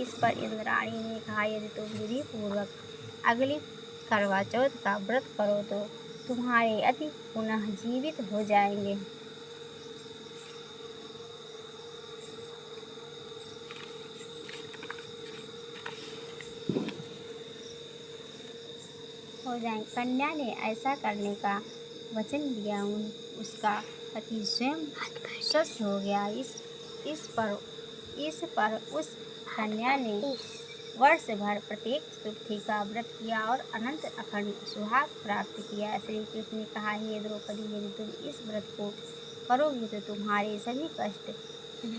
इस पर इंद्राणी ने कहा, यदि तुम विधि पूर्वक अगली करवा चौथ का व्रत करो तो तुम्हारे अति पुनः जीवित हो जाएंगे। कन्या ने ऐसा करने का वचन दिया। उसका पति स्वयं स्वस्थ हो गया। इस पर उस कन्या ने वर्ष भर प्रत्येक चतुर्थी का व्रत किया और अनंत अखंड सुहाग प्राप्त किया। श्री कृष्ण ने कहा, हे द्रौपदी, यदि तुम इस व्रत को करोगी तो तुम्हारे सभी कष्ट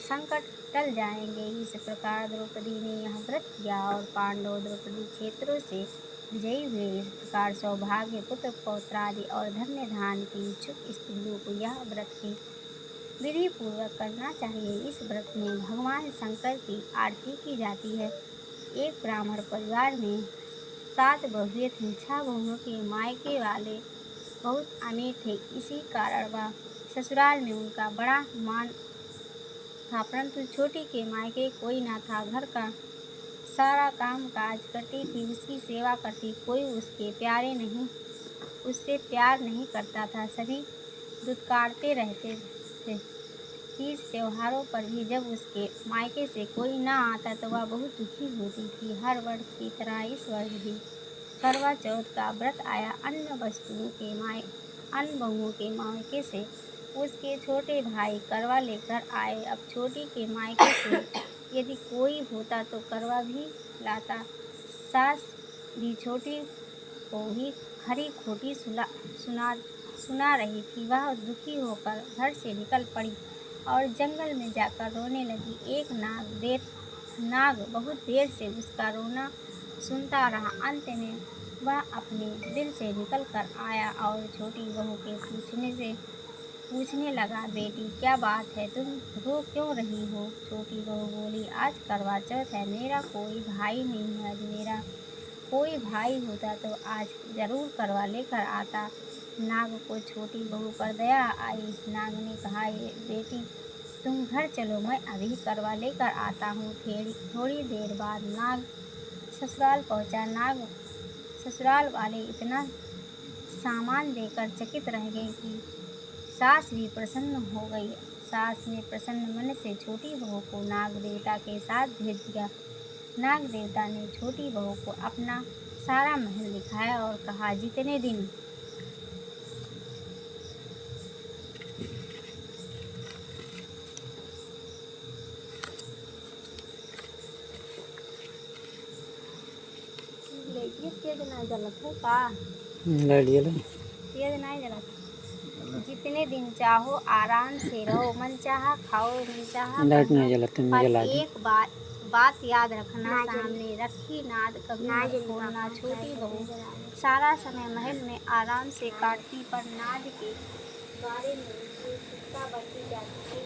संकट टल जाएंगे। इस प्रकार द्रौपदी ने यह व्रत किया और पांडव द्रौपदी क्षेत्रों से विजयी हुए। इस प्रकार सौभाग्य, पुत्र पौत्रादि और धन्य धान की इच्छुक स्त्रियों को यह व्रत की विधि पूर्वक करना चाहिए। इस व्रत में भगवान शंकर की आरती की जाती है। एक ब्राह्मण परिवार में 7 बहुएं थीं। 6 बहुओं के मायके वाले बहुत अमीर थे। इसी कारण वह ससुराल में उनका बड़ा मान था, परंतु छोटी के मायके कोई न था। घर का सारा काम काज करती थी, उसकी सेवा करती। कोई उससे प्यार नहीं करता था। सभी दुत्कारते रहते थे। तीज त्योहारों पर भी जब उसके मायके से कोई न आता तो वह बहुत दुखी होती थी। हर वर्ष की तरह इस वर्ष भी करवा चौथ का व्रत आया। अन्य बहुओं के मायके से उसके छोटे भाई करवा लेकर आए। अब छोटी के मायके से यदि कोई होता तो करवा भी लाता। सास भी छोटी को ही खरी खोटी सुना रही थी। वह दुखी होकर घर से निकल पड़ी और जंगल में जाकर रोने लगी। एक नाग बहुत देर से उसका रोना सुनता रहा। अंत में वह अपने दिल से निकल कर आया और छोटी बहू के पूछने लगा, बेटी क्या बात है, तुम रो क्यों रही हो? छोटी बहू बोली, आज करवा चौथ है, मेरा कोई भाई नहीं है। यदि मेरा कोई भाई होता तो आज जरूर करवा लेकर आता। नाग को छोटी बहू पर दया आई। नाग ने कहा, बेटी तुम घर चलो, मैं अभी करवा लेकर आता हूँ। थोड़ी देर बाद नाग ससुराल पहुँचा। ससुराल वाले इतना सामान देकर चकित रह गए कि सास भी प्रसन्न हो गई। सास ने प्रसन्न मन से छोटी बहू को नाग देवता के साथ भेज दिया। नाग देवता ने छोटी बहू को अपना सारा महल दिखाया और कहा, जितने दिन जितने दिन चाहो आराम से रहो, मन चाहा खाओ, मन चाहा पर एक बात याद रखना, सामने रखी नाद कभी मत खोलना। छोटी बहू सारा समय महल में आराम से काटती, पर नाद के बारे में उसे चिंता बढ़ती जाती।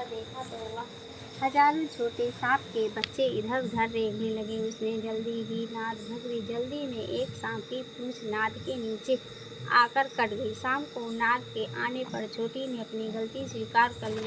देखा तो वह हजारों छोटे सांप के बच्चे इधर उधर रेंगने लगे। उसने जल्दी ही नाद ढक दी। जल्दी में एक सांप की पूंछ नाद के नीचे आकर कट गई। शाम को नाग के आने पर छोटी ने अपनी गलती स्वीकार कर ली।